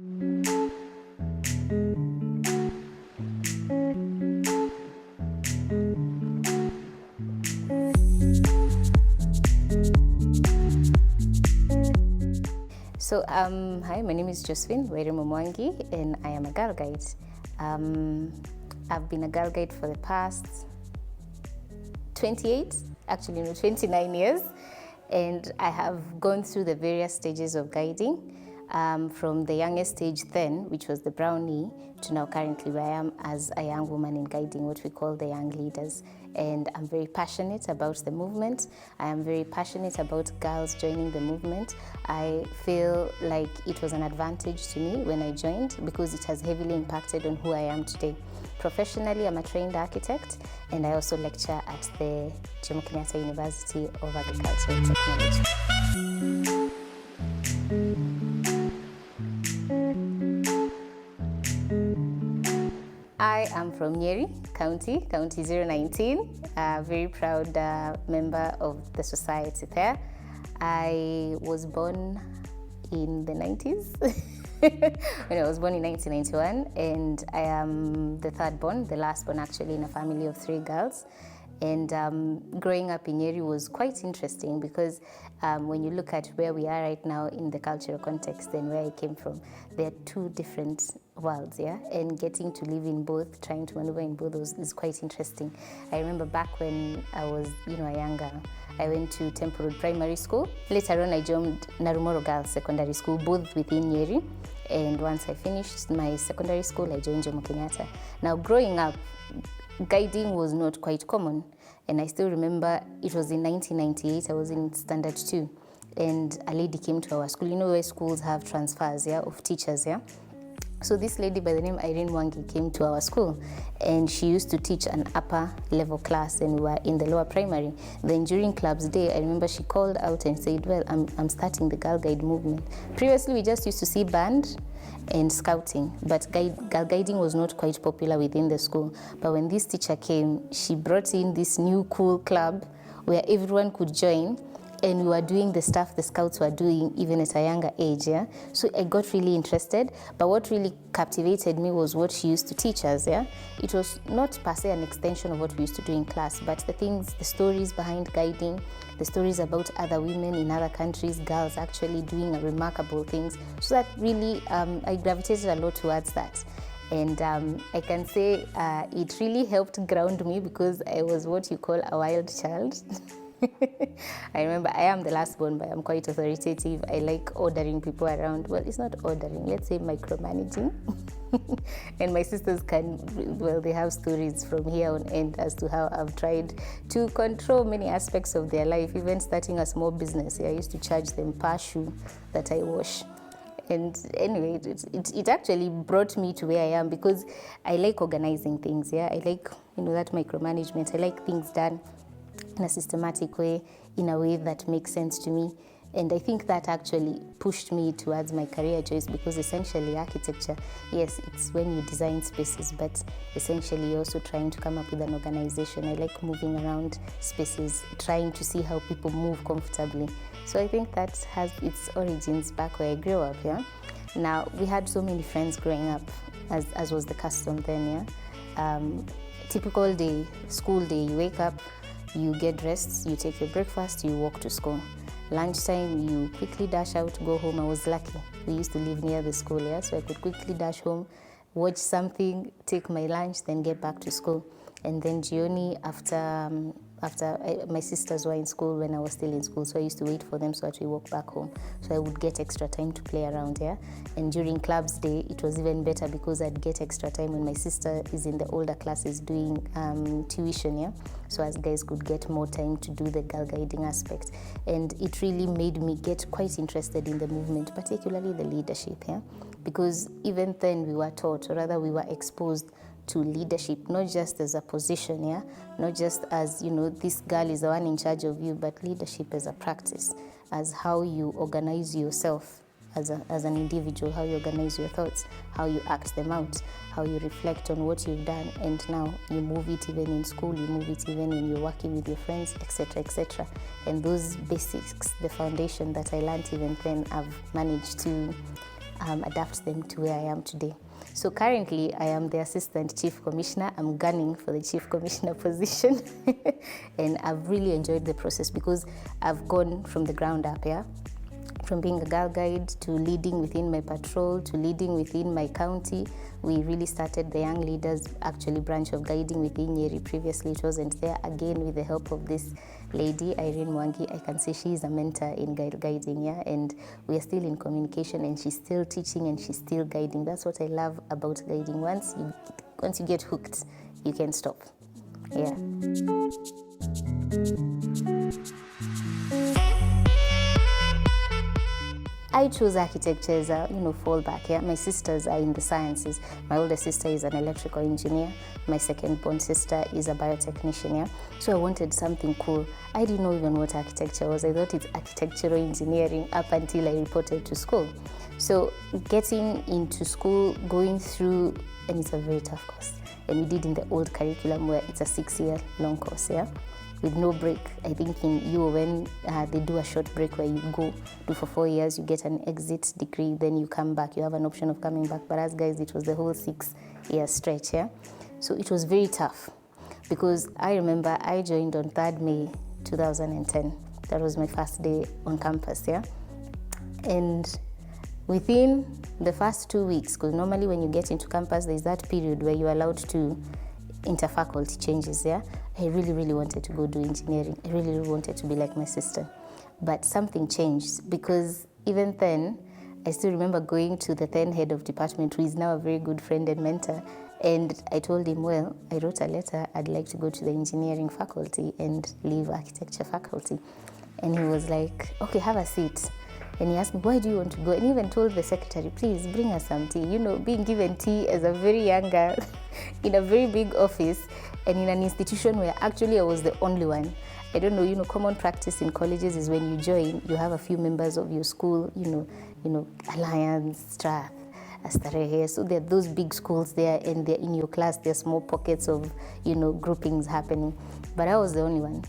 So, hi, my name is Josephine Mwangi, and I am a Girl Guide. I've been a Girl Guide for the past 29 years, and I have gone through the various stages of guiding, from the youngest stage then, which was the brownie, to now currently where I am as a young woman in guiding what we call the young leaders. And I'm very passionate about the movement. I am very passionate about girls joining the movement. I feel like it was an advantage to me when I joined because it has heavily impacted on who I am today. Professionally, I'm a trained architect, and I also lecture at the Jomo Kenyatta University of Agriculture and Technology. I am from Nyeri County 019, a very proud member of the society there. I was born in the 90s, when I was born in 1991, and I am the third born, the last born actually in a family of 3 girls. And growing up in Nyeri was quite interesting because when you look at where we are right now in the cultural context and where I came from, there are 2 different worlds, yeah? And getting to live in both, trying to maneuver in both is quite interesting. I remember back when I was, a young girl, I went to Temple Road Primary School. Later on, I joined Narumoro Girls Secondary School, both within Nyeri. And once I finished my secondary school, I joined Jomo Kenyatta. Now, growing up, guiding was not quite common, and I still remember it was in 1998. I was in standard 2, and a lady came to our school. You know where schools have transfers, yeah, of teachers, yeah. So this lady by the name Irene Mwangi came to our school, and she used to teach an upper level class, and we were in the lower primary. Then during clubs day, I remember she called out and said, well, I'm starting the Girl Guide movement. Previously, we just used to see band and scouting, but girl guiding was not quite popular within the school. But when this teacher came, she brought in this new cool club where everyone could join, and we were doing the stuff the scouts were doing even at a younger age, yeah? So I got really interested, but what really captivated me was what she used to teach us, yeah? It was not per se an extension of what we used to do in class, but the stories behind guiding, the stories about other women in other countries, girls actually doing remarkable things. So that really, I gravitated a lot towards that. And I can say it really helped ground me because I was what you call a wild child. I remember I am the last born, but I'm quite authoritative. I like ordering people around. Well, it's not ordering, let's say micromanaging. And my sisters they have stories from here on end as to how I've tried to control many aspects of their life, even starting a small business. I used to charge them per shoe that I wash. And anyway, it actually brought me to where I am because I like organizing things, yeah? I like, that micromanagement. I like things done in a systematic way, in a way that makes sense to me. And I think that actually pushed me towards my career choice because essentially architecture, yes, it's when you design spaces, but essentially you're also trying to come up with an organization. I like moving around spaces, trying to see how people move comfortably. So I think that has its origins back where I grew up, yeah? Now, we had so many friends growing up, as was the custom then, yeah? Typical day, school day, you wake up, you get dressed, you take your breakfast, you walk to school. Lunchtime, you quickly dash out, go home. I was lucky. We used to live near the school, yeah? So I could quickly dash home, watch something, take my lunch, then get back to school. And then jioni, my sisters were in school when I was still in school, so I used to wait for them so that we walk back home. So I would get extra time to play around, yeah? And during clubs day, it was even better because I'd get extra time when my sister is in the older classes doing tuition, yeah? So as guys could get more time to do the girl guiding aspect. And it really made me get quite interested in the movement, particularly the leadership, yeah? Because even then we were taught, or rather we were exposed to leadership, not just as a position, yeah? Not just as, this girl is the one in charge of you, but leadership as a practice, as how you organize yourself as an individual, how you organize your thoughts, how you act them out, how you reflect on what you've done, and now you move it even in school, you move it even when you're working with your friends, etc., etc. And those basics, the foundation that I learned even then, I've managed to adapt them to where I am today. So currently, I am the Assistant Chief Commissioner. I'm gunning for the Chief Commissioner position. And I've really enjoyed the process because I've gone from the ground up, yeah? From being a girl guide to leading within my patrol to leading within my county. We really started the Young Leaders actually branch of guiding within Nyeri. Previously it wasn't there. Again, with the help of this lady, Irene Mwangi, I can say she's a mentor in guiding, yeah, and we are still in communication, and she's still teaching and she's still guiding. That's what I love about guiding. Once you get hooked, you can't stop. Yeah. I chose architecture as a fallback. Yeah, my sisters are in the sciences. My older sister is an electrical engineer. My second born sister is a biotechnician. Yeah, so I wanted something cool. I didn't know even what architecture was. I thought it's architectural engineering up until I reported to school. So getting into school, going through, and it's a very tough course. And we did in the old curriculum where it's a 6-year long course. Yeah. With no break. I think in UN they do a short break where you go do for 4 years, you get an exit degree, then you come back, you have an option of coming back. But as guys, it was the whole 6-year stretch, yeah? So it was very tough because I remember I joined on 3rd May 2010. That was my first day on campus, yeah? And within the first 2 weeks, because normally when you get into campus, there's that period where you're allowed to interfaculty changes, yeah? I really, really wanted to go do engineering. I really, really wanted to be like my sister. But something changed because even then, I still remember going to the then head of department, who is now a very good friend and mentor. And I told him, well, I wrote a letter, I'd like to go to the engineering faculty and leave architecture faculty. And he was like, okay, have a seat. And he asked me, why do you want to go? And he even told the secretary, please bring us some tea. Being given tea as a very young girl in a very big office and in an institution where actually I was the only one. I don't know, common practice in colleges is when you join, you have a few members of your school, Alliance, Strath, Astarehe. So there are those big schools there, and they're in your class, there are small pockets of, groupings happening. But I was the only one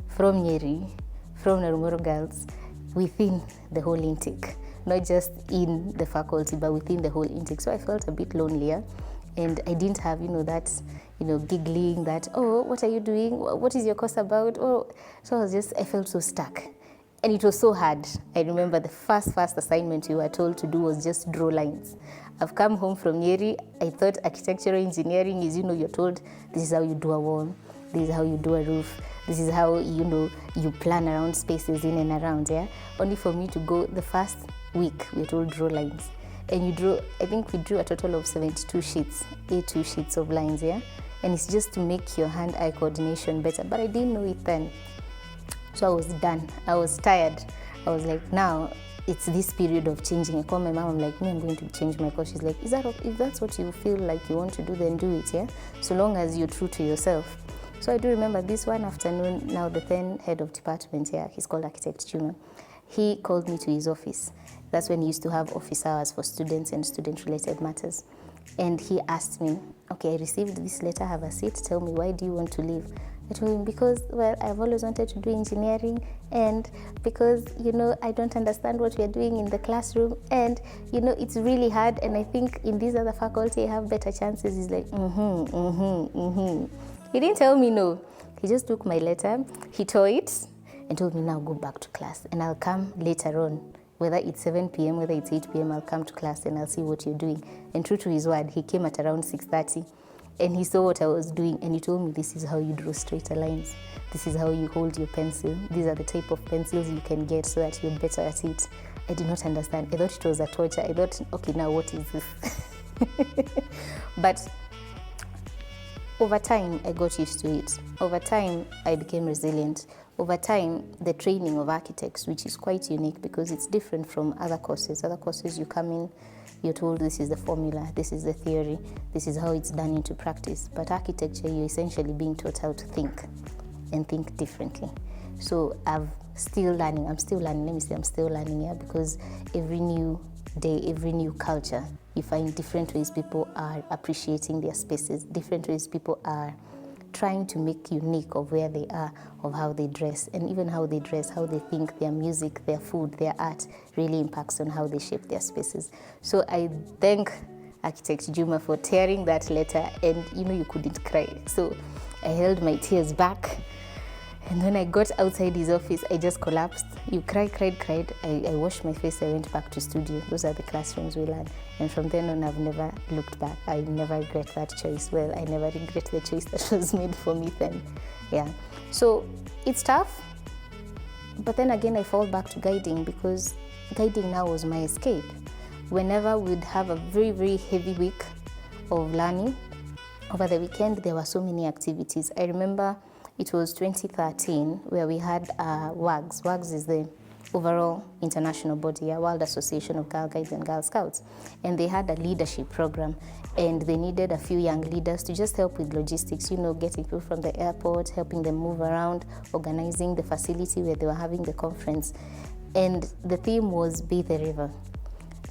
from Nyeri, from Narumoro Girls, within the whole intake, not just in the faculty, but within the whole intake. So I felt a bit lonelier, and I didn't have, that, giggling that, oh, what are you doing? What is your course about? Oh, so I felt so stuck. And it was so hard. I remember the first assignment we were told to do was just draw lines. I've come home from Nyeri. I thought architectural engineering is, you're told this is how you do a wall, this is how you do a roof, this is how, you plan around spaces in and around, yeah? Only for me to go the first week, we were told draw lines. And I think we drew a total of 72 sheets, A2 sheets of lines, yeah? And it's just to make your hand-eye coordination better. But I didn't know it then. So I was done. I was tired. I was like, now it's this period of changing. I called my mom, I'm like, I'm going to change my course. She's like, if that's what you feel like you want to do, then do it, yeah? So long as you're true to yourself. So I do remember this one afternoon, now the then head of department here, he's called Architect Juma. He called me to his office. That's when he used to have office hours for students and student-related matters. And he asked me, okay, I received this letter, have a seat, tell me, why do you want to leave? I told him, because, well, I've always wanted to do engineering, and because, I don't understand what we are doing in the classroom, and, it's really hard, and I think in this other faculty I have better chances. He's like, He didn't tell me no. He just took my letter, he tore it, and told me, now go back to class, and I'll come later on. Whether it's 7 p.m., whether it's 8 p.m., I'll come to class and I'll see what you're doing. And true to his word, he came at around 6:30 and he saw what I was doing, and he told me, this is how you draw straighter lines. This is how you hold your pencil. These are the type of pencils you can get so that you're better at it. I did not understand. I thought it was a torture. I thought, okay, now what is this? But over time, I got used to it. Over time, I became resilient. Over time, the training of architects, which is quite unique because it's different from other courses. Other courses, you come in, you're told this is the formula, this is the theory, this is how it's done into practice. But architecture, you're essentially being taught how to think and think differently. So I'm still learning, I'm still learning, yeah, because every new day, every new culture, you find different ways people are appreciating their spaces, different ways people are trying to make unique of where they are, of how they dress, and even how they dress, how they think, their music, their food, their art really impacts on how they shape their spaces. So I thank Architect Juma for tearing that letter, and you couldn't cry. So I held my tears back. And when I got outside his office, I just collapsed. You cried. I washed my face, I went back to studio. Those are the classrooms we learn. And from then on, I've never looked back. I never regret that choice. Well, I never regret the choice that was made for me then. Yeah. So it's tough. But then again, I fall back to guiding, because guiding now was my escape. Whenever we'd have a very, very heavy week of learning, over the weekend, there were so many activities. I remember it was 2013 where we had WAGS. WAGS is the overall international body, a World Association of Girl Guides and Girl Scouts. And they had a leadership program, and they needed a few young leaders to just help with logistics, getting people from the airport, helping them move around, organizing the facility where they were having the conference. And the theme was Be the River.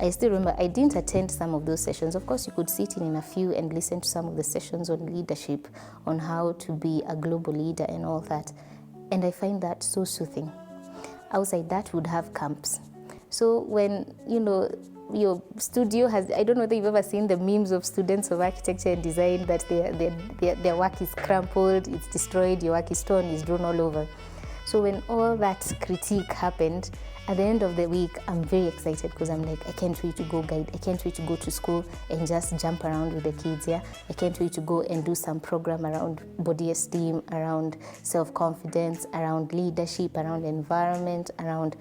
I still remember, I didn't attend some of those sessions. Of course, you could sit in a few and listen to some of the sessions on leadership, on how to be a global leader and all that. And I find that so soothing. Outside that, would have camps. So when, your studio has, I don't know if you've ever seen the memes of students of architecture and design, that their work is crumpled, it's destroyed, your work is torn, it's drawn all over. So when all that critique happened, at the end of the week, I'm very excited, because I'm like, I can't wait to go guide. I can't wait to go to school and just jump around with the kids, yeah? I can't wait to go and do some program around body esteem, around self-confidence, around leadership, around environment, around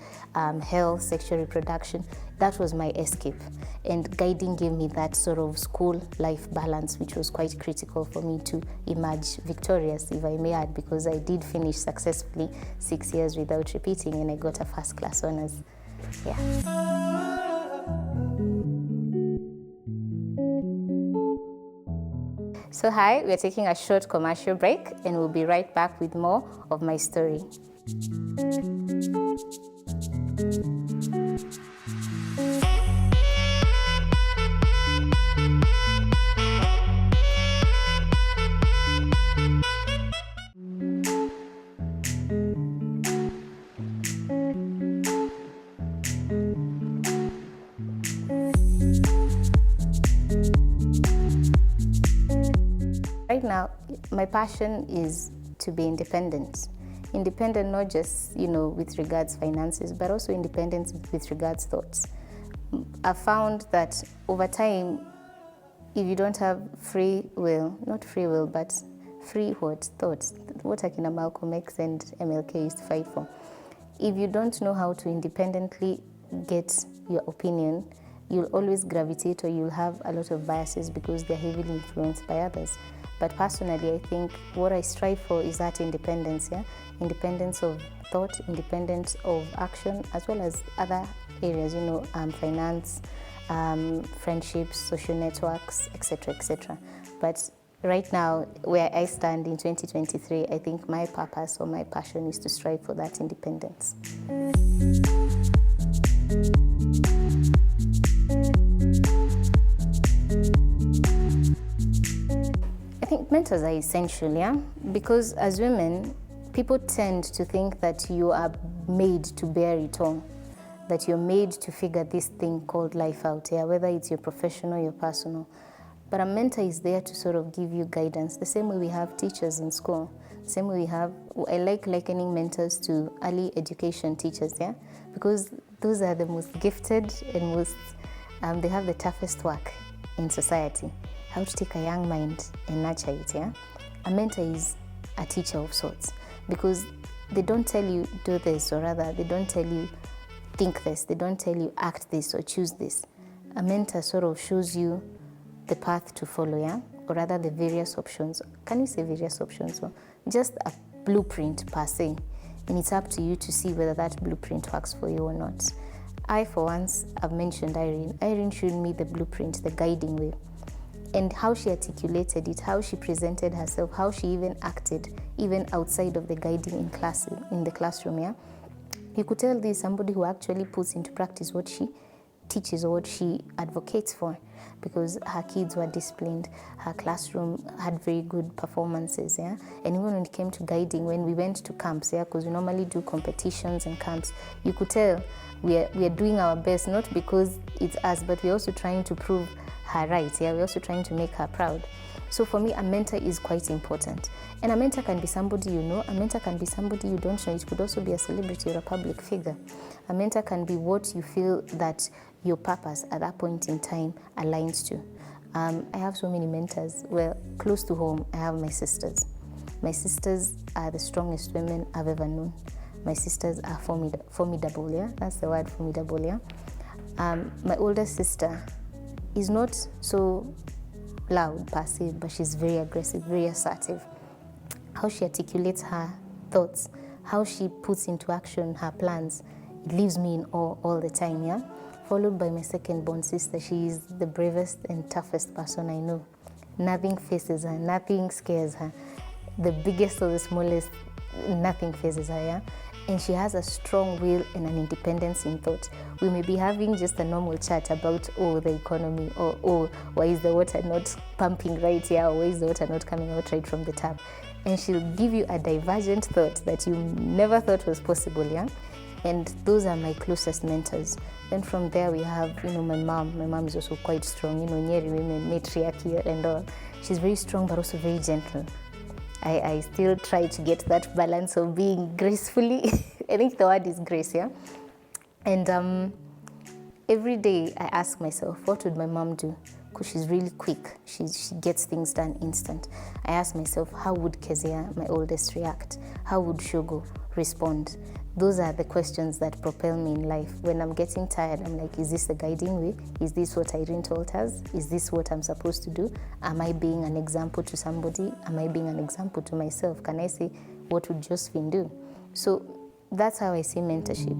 health, sexual reproduction. That was my escape. And guiding gave me that sort of school-life balance, which was quite critical for me to emerge victorious, if I may add, because I did finish successfully 6 years without repeating, and I got a first-class honors. Yeah. So hi, we're taking a short commercial break, and we'll be right back with more of my story. Right now, my passion is to be independent. Independent not just, with regards finances, but also independent with regards thoughts. I've found that over time, if you don't have free will, not free will, but free thoughts, what Akina Malcolm X and MLK used to fight for. If you don't know how to independently get your opinion, you'll always gravitate, or you'll have a lot of biases, because they're heavily influenced by others. But personally, I think what I strive for is that independence, yeah? Independence of thought, independence of action, as well as other areas, finance, friendships, social networks, etc., etc. But right now, where I stand in 2023, I think my purpose or my passion is to strive for that independence. I think mentors are essential, yeah? Because as women, people tend to think that you are made to bear it all, that you're made to figure this thing called life out, yeah? Whether it's your professional or your personal. But a mentor is there to sort of give you guidance, the same way we have teachers in school, the same way I like likening mentors to early education teachers, yeah? Because those are the most gifted and they have the toughest work in society. How to take a young mind and nurture it, yeah? A mentor is a teacher of sorts, because they don't tell you do this, or rather they don't tell you think this, they don't tell you act this or choose this. A mentor sort of shows you the path to follow, yeah? Or rather the various options. Can you say various options? Or just a blueprint per se. And it's up to you to see whether that blueprint works for you or not. I, for once, have mentioned Irene. Irene showed me the blueprint, the guiding way. And how she articulated it, how she presented herself, how she even acted, even outside of the guiding in the classroom, yeah? You could tell this is somebody who actually puts into practice what she teaches or what she advocates for. because her kids were disciplined, her classroom had very good performances, yeah. And even when it came to guiding, when we went to camps, yeah, because we normally do competitions and camps, you could tell we are doing our best, not because it's us, but we're also trying to prove her right, yeah. We're also trying to make her proud. So for me, a mentor is quite important. And a mentor can be somebody you know, a mentor can be somebody you don't know. It could also be a celebrity or a public figure. A mentor can be what you feel that your purpose at that point in time aligns to. I have so many mentors. Well, close to home, I have my sisters. My sisters are the strongest women I've ever known. My sisters are formidable, yeah? That's the word, formidable, yeah? My older sister is not so loud per se, but she's very aggressive, very assertive. How she articulates her thoughts, how she puts into action her plans, it leaves me in awe all the time, yeah? Followed by my second born sister. She is the bravest and toughest person I know. Nothing faces her, nothing scares her. The biggest or the smallest, nothing faces her, yeah? And she has a strong will and an independence in thought. We may be having just a normal chat about, the economy, or why is the water not pumping right here, or why is the water not coming out right from the tap. And she'll give you a divergent thought that you never thought was possible, yeah? And those are my closest mentors. Then from there we have, my mom. My mom is also quite strong, Nyeri women, matriarchy and all. She's very strong but also very gentle. I still try to get that balance of being gracefully. I think the word is grace, yeah? And every day I ask myself, what would my mom do? Because she's really quick. She gets things done instant. I ask myself, how would Kezia, my oldest, react? How would Shogo respond? Those are the questions that propel me in life. When I'm getting tired, I'm like, is this the guiding way? Is this what Irene told us? Is this what I'm supposed to do? Am I being an example to somebody? Am I being an example to myself? Can I say, what would Josephine do? So that's how I see mentorship.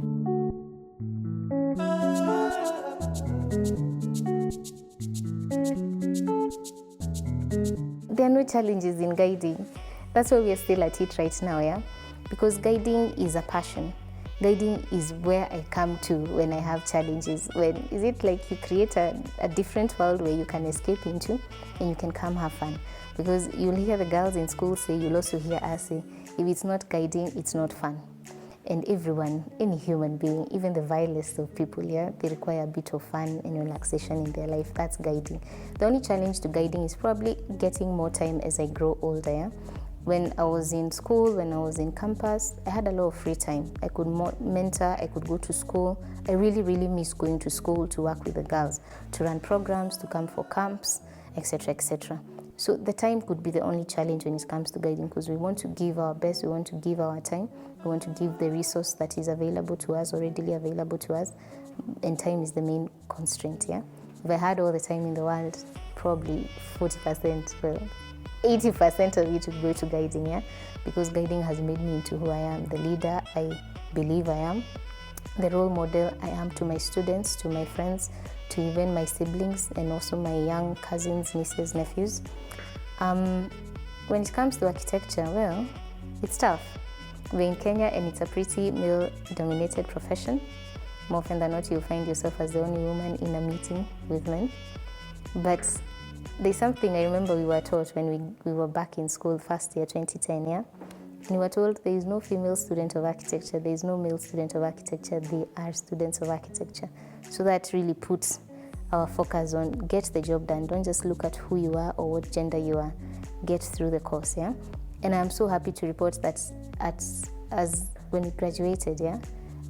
There are no challenges in guiding. That's why we are still at it right now, yeah? Because guiding is a passion. Guiding is where I come to when I have challenges. Is it like you create a different world where you can escape into and you can come have fun? Because you'll hear the girls in school say, you'll also hear us say, if it's not guiding, it's not fun. And everyone, any human being, even the vilest of people, yeah, they require a bit of fun and relaxation in their life. That's guiding. The only challenge to guiding is probably getting more time as I grow older, yeah? When I was in school, when I was in campus, I had a lot of free time. I could mentor, I could go to school. I really, really miss going to school to work with the girls, to run programs, to come for camps, etc., etc. So the time could be the only challenge when it comes to guiding, because we want to give our best, we want to give our time, we want to give the resource that is available to us or readily available to us, and time is the main constraint, yeah? If I had all the time in the world, probably 40%, 80% of it would go to guiding, yeah? Because guiding has made me into who I am, the leader I believe I am, the role model I am to my students, to my friends, to even my siblings, and also my young cousins, nieces, nephews. When it comes to architecture, well, it's tough. We're in Kenya and it's a pretty male-dominated profession. More often than not, you'll find yourself as the only woman in a meeting with men. But there's something I remember we were taught when we were back in school, first year, 2010, yeah? And we were told there is no female student of architecture, there is no male student of architecture, they are students of architecture. So that really puts our focus on get the job done. Don't just look at who you are or what gender you are. Get through the course, yeah? And I'm so happy to report that as when we graduated, yeah,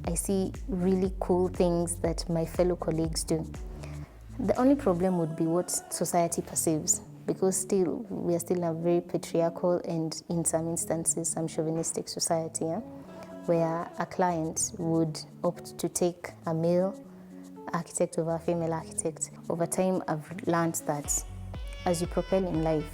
I see really cool things that my fellow colleagues do. The only problem would be what society perceives, because we are still in a very patriarchal and in some instances some chauvinistic society, yeah? Where a client would opt to take a male architect over a female architect. Over time, I've learned that as you propel in life,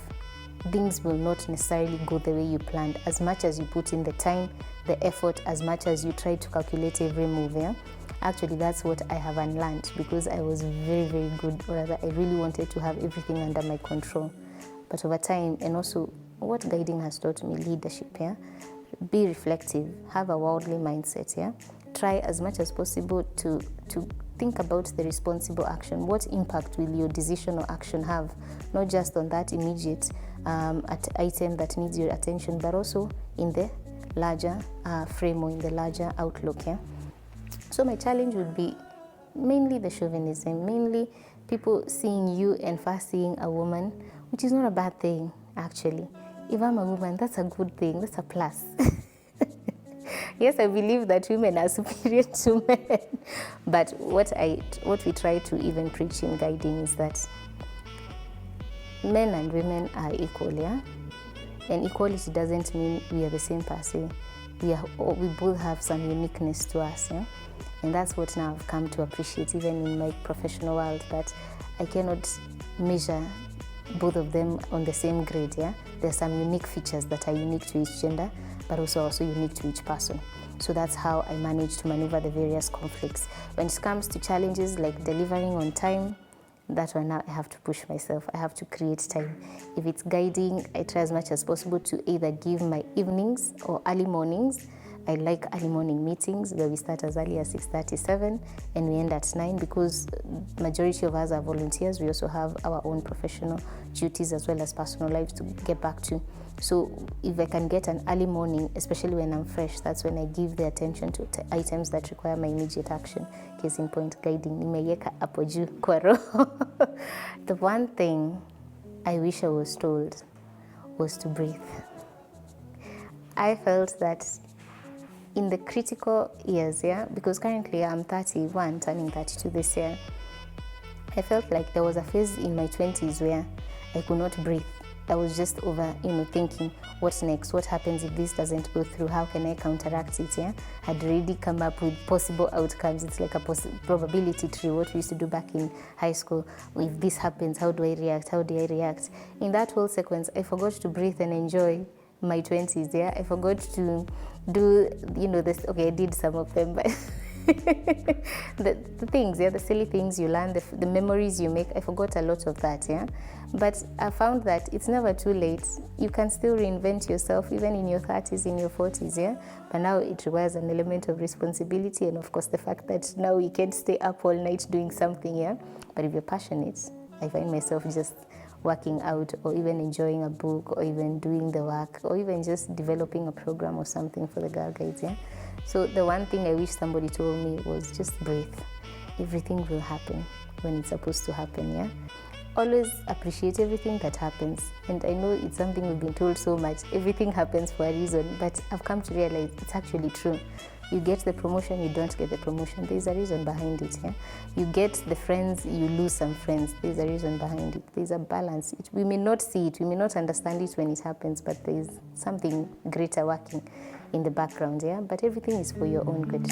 things will not necessarily go the way you planned. As much as you put in the time, the effort, as much as you try to calculate every move, yeah? Actually, that's what I have unlearned, because I was very, very good, or rather, I really wanted to have everything under my control. But over time, and also what guiding has taught me, leadership, yeah? Be reflective, have a worldly mindset, yeah? Try as much as possible to think about the responsible action. What impact will your decision or action have, not just on that immediate item that needs your attention, but also in the larger frame or in the larger outlook. Yeah? So my challenge would be mainly the chauvinism, mainly people seeing you and first seeing a woman, which is not a bad thing, actually. If I'm a woman, that's a good thing, that's a plus. Yes, I believe that women are superior to men. But what we try to even preach in guiding is that men and women are equal, yeah? And equality doesn't mean we are the same per se. We both have some uniqueness to us, yeah? And that's what now I've come to appreciate, even in my professional world, that I cannot measure both of them on the same grade, yeah? There's some unique features that are unique to each gender, but also unique to each person. So that's how I manage to maneuver the various conflicts. When it comes to challenges like delivering on time, that one now I have to push myself. I have to create time. If it's guiding, I try as much as possible to either give my evenings or early mornings. I like early morning meetings where we start as early as 6:37 and we end at 9, because majority of us are volunteers. We also have our own professional duties as well as personal lives to get back to. So if I can get an early morning, especially when I'm fresh, that's when I give the attention to items that require my immediate action. Case in point, guiding. Nimeyeka hapo juu kwa roho. The one thing I wish I was told was to breathe. I felt that in the critical years, yeah, because currently I'm 31, turning 32 this year, I felt like there was a phase in my 20s where I could not breathe. I was just over, thinking, what's next? What happens if this doesn't go through? How can I counteract it? Yeah, I'd already come up with possible outcomes. It's like a probability tree, what we used to do back in high school. If this happens, how do I react? How do I react? In that whole sequence, I forgot to breathe and enjoy my 20s. Yeah, I forgot to do, this. Okay, I did some of them, but the things, yeah, the silly things you learn, the memories you make, I forgot a lot of that, yeah. But I found that it's never too late. You can still reinvent yourself even in your 30s, in your 40s, yeah. But now it requires an element of responsibility, and of course the fact that now you can't stay up all night doing something, yeah. But if you're passionate, I find myself just working out, or even enjoying a book, or even doing the work, or even just developing a program or something for the Girl Guides, yeah. So the one thing I wish somebody told me was just breathe. Everything will happen when it's supposed to happen, yeah. Always appreciate everything that happens. And I know it's something we've been told so much. Everything happens for a reason, but I've come to realize it's actually true. You get the promotion, you don't get the promotion. There's a reason behind it, yeah. You get the friends, you lose some friends. There's a reason behind it. There's a balance. We may not see it, we may not understand it when it happens, but there's something greater working in the background, yeah. But everything is for your own good.